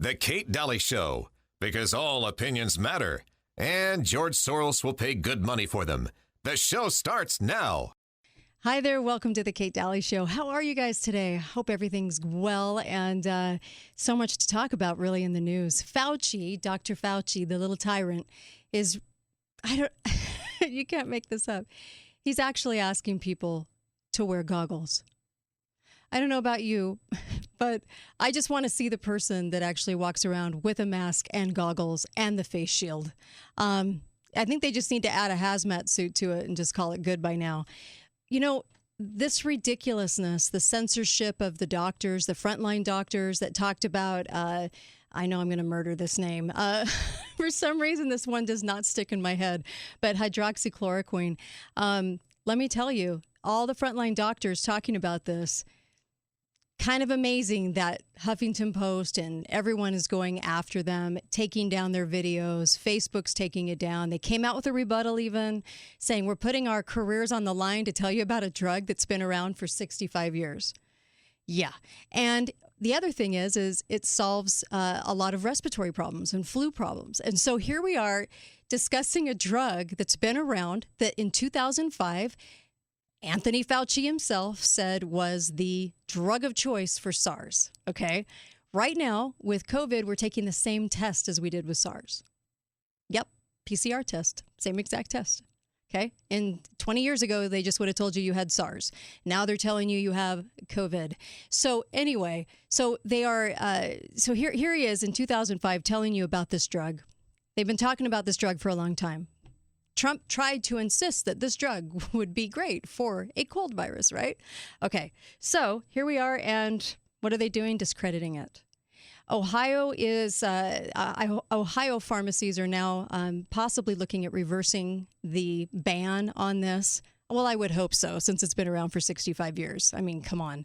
The Kate Daly Show, because all opinions matter, and George Soros will pay good money for them. The show starts now. Hi there. Welcome to the Kate Daly Show. How are you guys today? Hope everything's well, and so much to talk about really in the news. Fauchi, Dr. Fauchi, the little tyrant, you can't make this up. He's actually asking people to wear goggles. I don't know about you, but I just want to see the person that actually walks around with a mask and goggles and the face shield. I think they just need to add a hazmat suit to it and just call it good by now. You know, this ridiculousness, the censorship of the doctors, the frontline doctors that talked about, I know I'm going to murder this name. For some reason, this one does not stick in my head, but hydroxychloroquine. Let me tell you, all the frontline doctors talking about this, kind of amazing that Huffington Post and everyone is going after them, taking down their videos. Facebook's taking it down. They came out with a rebuttal even saying we're putting our careers on the line to tell you about a drug that's been around for 65 years. Yeah. And the other thing is it solves a lot of respiratory problems and flu problems. And so here we are discussing a drug that's been around that in 2005, Anthony Fauci himself said was the drug of choice for SARS. Okay. Right now with COVID, we're taking the same test as we did with SARS. Yep. PCR test. Same exact test. Okay. And 20 years ago, they just would have told you had SARS. Now they're telling you have COVID. So anyway, so they are, so here he is in 2005 telling you about this drug. They've been talking about this drug for a long time. Trump tried to insist that this drug would be great for a cold virus, right? Okay, so here we are, and what are they doing? Discrediting it. Ohio pharmacies are now possibly looking at reversing the ban on this. Well, I would hope so, since it's been around for 65 years. I mean, come on.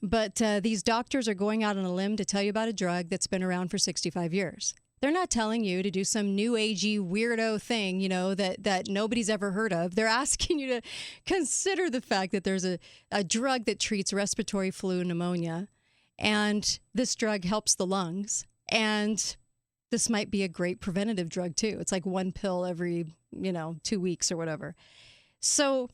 But these doctors are going out on a limb to tell you about a drug that's been around for 65 years. They're not telling you to do some new agey weirdo thing, you know, that nobody's ever heard of. They're asking you to consider the fact that there's a drug that treats respiratory flu pneumonia, and this drug helps the lungs. And this might be a great preventative drug, too. It's like one pill every, 2 weeks or whatever. So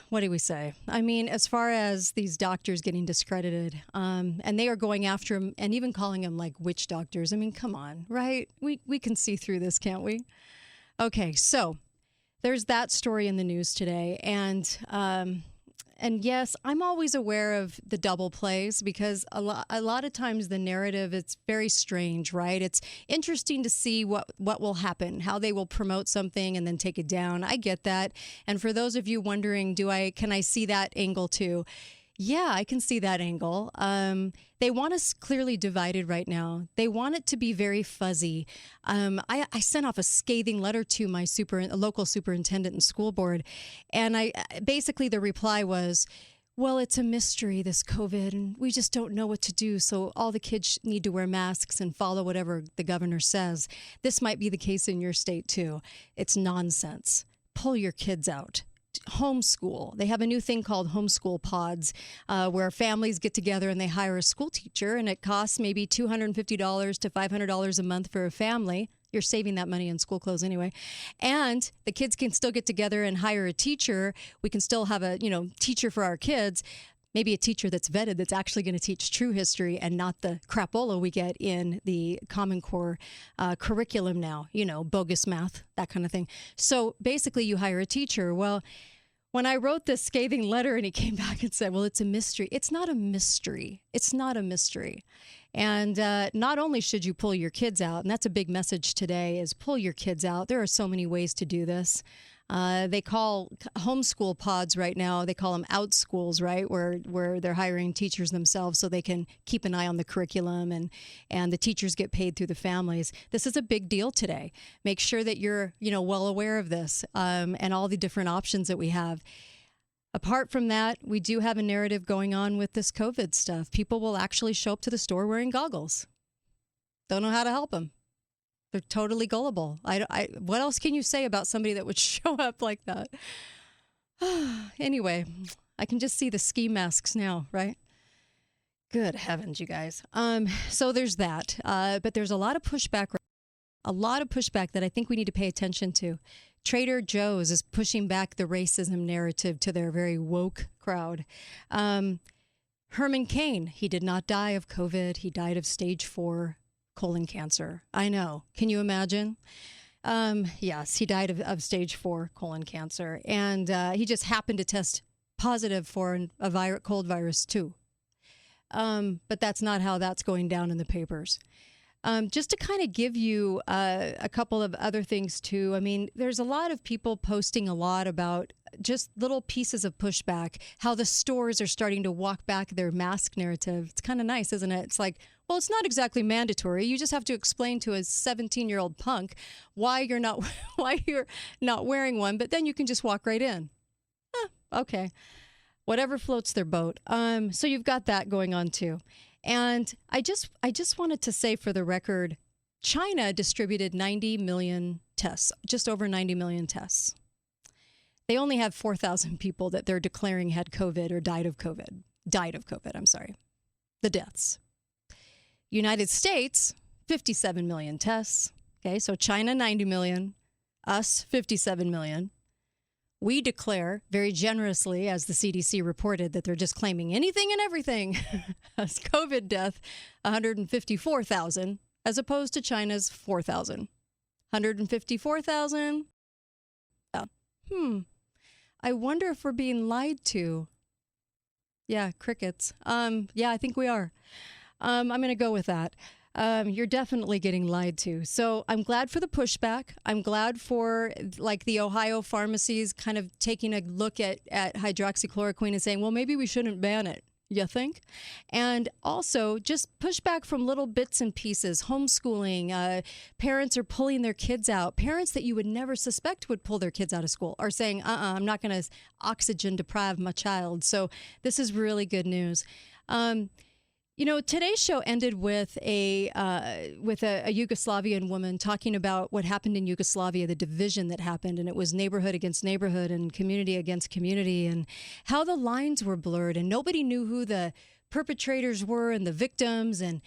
what do we say? I mean, as far as these doctors getting discredited, and they are going after them and even calling them like witch doctors. I mean, come on, right? We can see through this, can't we? Okay, so there's that story in the news today. And yes, I'm always aware of the double plays because a lot of times the narrative, it's very strange, right? It's interesting to see what will happen, how they will promote something and then take it down. I get that. And for those of you wondering, can I see that angle too? Yeah, I can see that angle. They want us clearly divided right now. They want it to be very fuzzy. I sent off a scathing letter to my local superintendent and school board, and basically the reply was, well, it's a mystery, this COVID, and we just don't know what to do, so all the kids need to wear masks and follow whatever the governor says. This might be the case in your state, too. It's nonsense. Pull your kids out. Homeschool. They have a new thing called homeschool pods where families get together and they hire a school teacher, and it costs maybe $250 to $500 a month for a family. You're saving that money in school clothes anyway. And the kids can still get together and hire a teacher. We can still have a, teacher for our kids. Maybe a teacher that's vetted, that's actually going to teach true history and not the crapola we get in the Common Core curriculum now, bogus math, that kind of thing. So basically you hire a teacher. Well, when I wrote this scathing letter and he came back and said, well, it's a mystery. It's not a mystery. It's not a mystery. And not only should you pull your kids out, and that's a big message today, is pull your kids out. There are so many ways to do this. They call homeschool pods right now, they call them out schools, right, where they're hiring teachers themselves so they can keep an eye on the curriculum and the teachers get paid through the families. This is a big deal today. Make sure that you're, well aware of this and all the different options that we have. Apart from that, we do have a narrative going on with this COVID stuff. People will actually show up to the store wearing goggles. Don't know how to help them. They're totally gullible. What else can you say about somebody that would show up like that? Anyway, I can just see the ski masks now, right? Good heavens, you guys. So there's that. But there's a lot of pushback. A lot of pushback that I think we need to pay attention to. Trader Joe's is pushing back the racism narrative to their very woke crowd. Herman Cain, he did not die of COVID. He died of stage 4 colon cancer. I know. Can you imagine? Yes, he died of stage 4 colon cancer. And he just happened to test positive for a cold virus too. But that's not how that's going down in the papers. Just to kind of give you a couple of other things too. I mean, there's a lot of people posting a lot about just little pieces of pushback, how the stores are starting to walk back their mask narrative. It's kind of nice, isn't it? It's like, well, it's not exactly mandatory. You just have to explain to a 17-year-old punk why you're not wearing one, but then you can just walk right in. Okay. Whatever floats their boat. So you've got that going on too. And I just wanted to say for the record, China distributed 90 million tests, just over 90 million tests. They only have 4,000 people that they're declaring had COVID or died of COVID. I'm sorry. The deaths. United States, 57 million tests. Okay, so China, 90 million. Us, 57 million. We declare very generously, as the CDC reported, that they're just claiming anything and everything as COVID death, 154,000, as opposed to China's 4,000. 154,000. I wonder if we're being lied to. Yeah, crickets. Yeah, I think we are. I'm going to go with that. You're definitely getting lied to. So I'm glad for the pushback. I'm glad for like the Ohio pharmacies kind of taking a look at hydroxychloroquine and saying, well, maybe we shouldn't ban it. You think? And also just pushback from little bits and pieces, homeschooling. Parents are pulling their kids out. Parents that you would never suspect would pull their kids out of school are saying, I'm not going to oxygen deprive my child. So this is really good news. You know, today's show ended with a Yugoslavian woman talking about what happened in Yugoslavia, the division that happened, and it was neighborhood against neighborhood and community against community, and how the lines were blurred, and nobody knew who the perpetrators were and the victims, and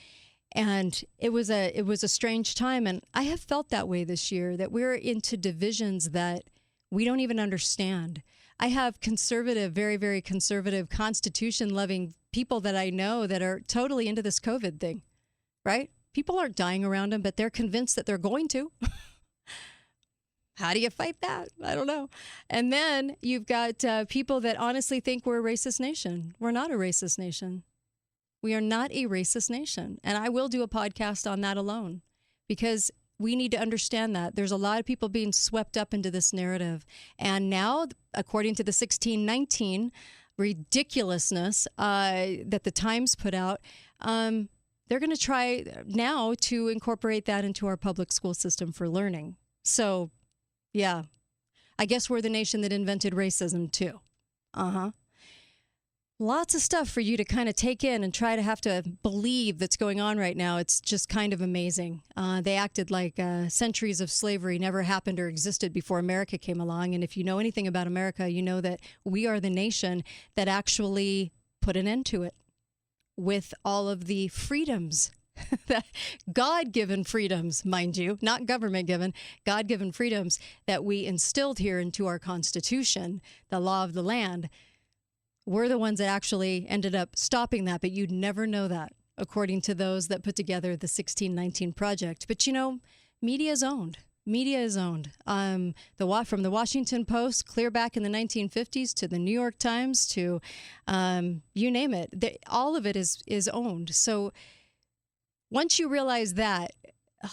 it was a strange time, and I have felt that way this year, that we're into divisions that we don't even understand. I have conservative, very, very conservative, Constitution-loving people that I know that are totally into this COVID thing, right? People aren't dying around them, but they're convinced that they're going to. How do you fight that? I don't know. And then you've got people that honestly think we're a racist nation. We're not a racist nation. We are not a racist nation. And I will do a podcast on that alone because we need to understand that. There's a lot of people being swept up into this narrative. And now, according to the 1619 ridiculousness that the Times put out, they're going to try now to incorporate that into our public school system for learning. So, yeah, I guess we're the nation that invented racism too. Lots of stuff for you to kind of take in and try to have to believe that's going on right now. It's just kind of amazing. They acted like centuries of slavery never happened or existed before America came along. And if you know anything about America, you know that we are the nation that actually put an end to it with all of the freedoms, God-given freedoms, mind you, not government-given, God-given freedoms that we instilled here into our Constitution, the law of the land. We're the ones that actually ended up stopping that, but you'd never know that, according to those that put together the 1619 Project. But, you know, media is owned. Media is owned. From the Washington Post, clear back in the 1950s, to the New York Times, to you name it. All of it is owned. So once you realize that,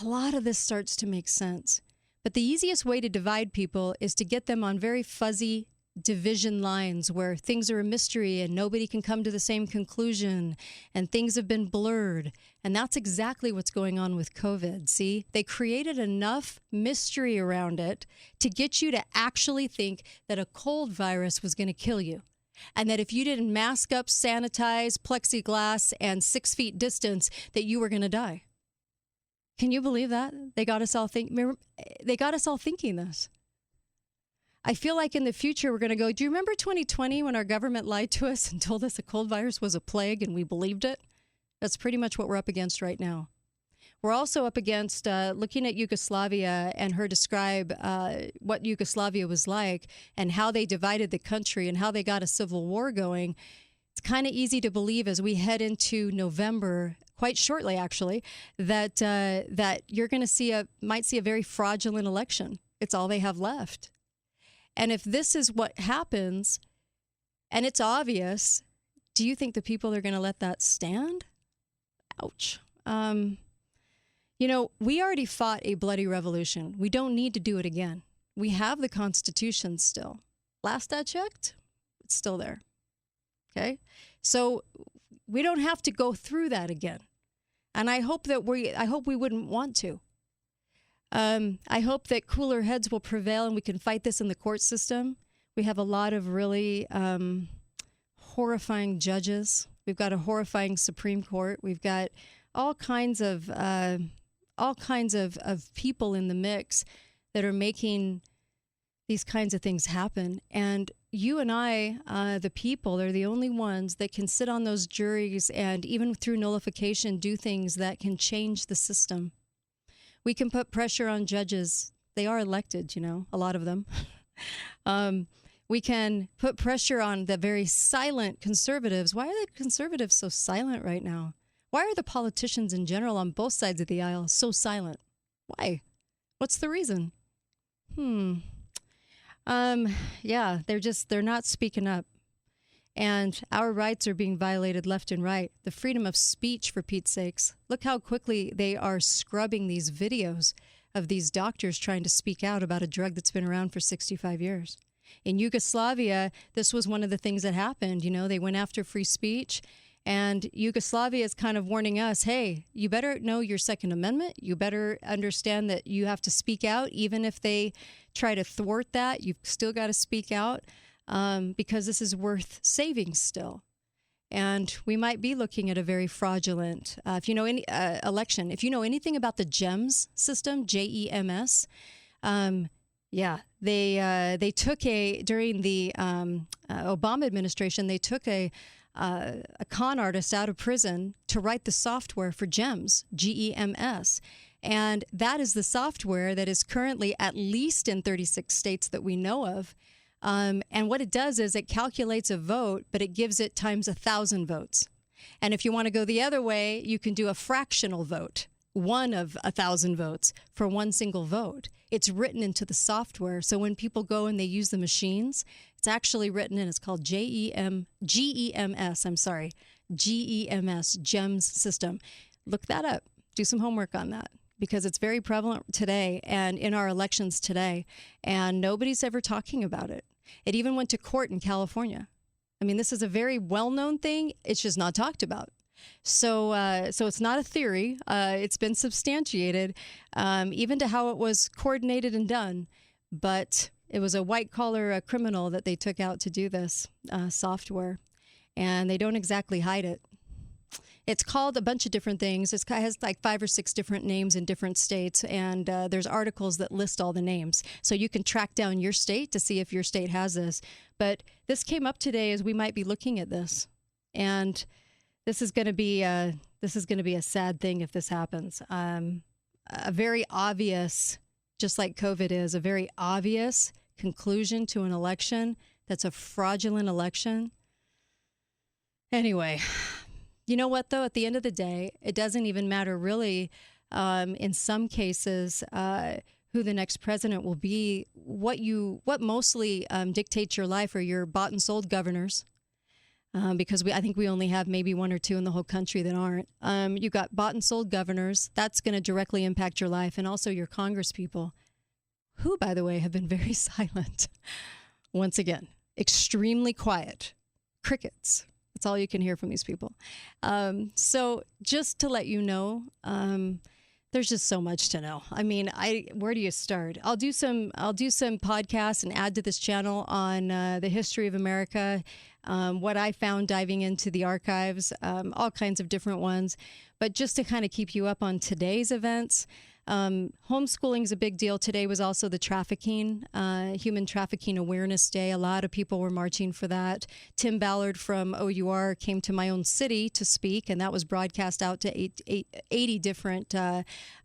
a lot of this starts to make sense. But the easiest way to divide people is to get them on very fuzzy division lines where things are a mystery and nobody can come to the same conclusion and things have been blurred. And that's exactly what's going on with COVID. See, they created enough mystery around it to get you to actually think that a cold virus was going to kill you. And that if you didn't mask up, sanitize, plexiglass, and 6 feet distance, that you were going to die. Can you believe that? They got us all thinking this. I feel like in the future, we're going to go, do you remember 2020 when our government lied to us and told us a cold virus was a plague and we believed it? That's pretty much what we're up against right now. We're also up against looking at Yugoslavia and her describe what Yugoslavia was like and how they divided the country and how they got a civil war going. It's kind of easy to believe as we head into November, quite shortly actually, that that you're going to might see a very fraudulent election. It's all they have left. And if this is what happens, and it's obvious, do you think the people are going to let that stand? Ouch. You know, we already fought a bloody revolution. We don't need to do it again. We have the Constitution still. Last I checked, it's still there. Okay? So we don't have to go through that again. And I hope we wouldn't want to. I hope that cooler heads will prevail and we can fight this in the court system. We have a lot of really horrifying judges. We've got a horrifying Supreme Court. We've got all kinds of people in the mix that are making these kinds of things happen. And you and I, the people, are the only ones that can sit on those juries and even through nullification do things that can change the system. We can put pressure on judges. They are elected, you know, a lot of them. We can put pressure on the very silent conservatives. Why are the conservatives so silent right now? Why are the politicians in general on both sides of the aisle so silent? Why? What's the reason? Yeah, they're not speaking up. And our rights are being violated left and right. The freedom of speech, for Pete's sakes. Look how quickly they are scrubbing these videos of these doctors trying to speak out about a drug that's been around for 65 years. In Yugoslavia, this was one of the things that happened. You know, they went after free speech. And Yugoslavia is kind of warning us, hey, you better know your Second Amendment. You better understand that you have to speak out. Even if they try to thwart that, you've still got to speak out because this is worth saving still. And we might be looking at a very fraudulent, if you know any election, if you know anything about the GEMS system, GEMS, yeah, they took during the Obama administration, they took a con artist out of prison to write the software for GEMS, GEMS. And that is the software that is currently at least in 36 states that we know of. And what it does is it calculates a vote, but it gives it times 1,000 votes. And if you want to go the other way, you can do a fractional vote, one of 1,000 votes for one single vote. It's written into the software. So when people go and they use the machines, it's actually written in. It's called GEMS, GEMS system. Look that up. Do some homework on that because it's very prevalent today and in our elections today. And nobody's ever talking about it. It even went to court in California. I mean, this is a very well-known thing. It's just not talked about. So it's not a theory. It's been substantiated, even to how it was coordinated and done. But it was a white-collar criminal that they took out to do this software, and they don't exactly hide it. It's called a bunch of different things. It has like 5 or 6 different names in different states, and there's articles that list all the names. So you can track down your state to see if your state has this. But this came up today as we might be looking at this, and this is going to be a sad thing if this happens. A very obvious, just like COVID is, a very obvious conclusion to an election that's a fraudulent election. Anyway, you know what, though? At the end of the day, it doesn't even matter really, in some cases, who the next president will be. What mostly dictates your life are your bought and sold governors. Because I think we only have maybe 1 or 2 in the whole country that aren't. You got bought and sold governors. That's going to directly impact your life, and also your Congress people, who, by the way, have been very silent. Once again, extremely quiet. Crickets. That's all you can hear from these people. So just to let you know, there's just so much to know. I mean, where do you start? I'll do some podcasts and add to this channel on the history of America, what I found diving into the archives, all kinds of different ones. But just to kind of keep you up on today's events, Homeschooling is a big deal. Today was also the trafficking, Human Trafficking Awareness Day. A lot of people were marching for that. Tim Ballard from OUR came to my own city to speak, and that was broadcast out to 80 different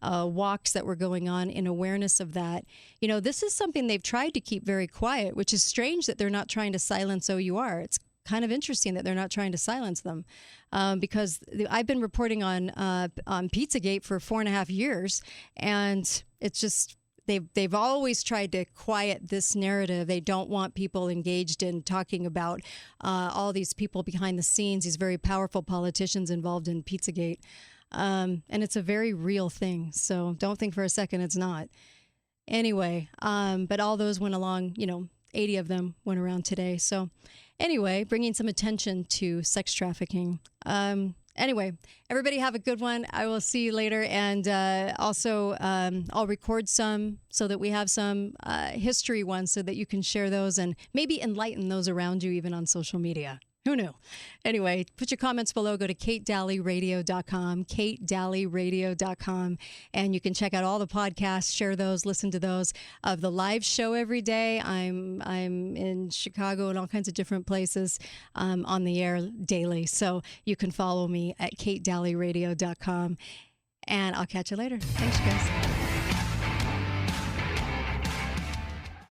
walks that were going on in awareness of that. You know, this is something they've tried to keep very quiet, which is strange that they're not trying to silence OUR. It's kind of interesting that they're not trying to silence them, because I've been reporting on Pizzagate for 4.5 years, and it's just they've always tried to quiet this narrative. They don't want people engaged in talking about all these people behind the scenes, these very powerful politicians involved in Pizzagate, and it's a very real thing. So don't think for a second it's not. Anyway, but all those went along. 80 of them went around today. So anyway, bringing some attention to sex trafficking. Anyway, everybody have a good one. I will see you later. And also, I'll record some so that we have some history ones so that you can share those and maybe enlighten those around you, even on social media. Who knew? Anyway, put your comments below. Go to KateDalleyRadio.com, KateDalleyRadio.com, and you can check out all the podcasts, share those, listen to those of the live show every day. I'm in Chicago and all kinds of different places on the air daily. So you can follow me at KateDalleyRadio.com, and I'll catch you later. Thanks, you guys.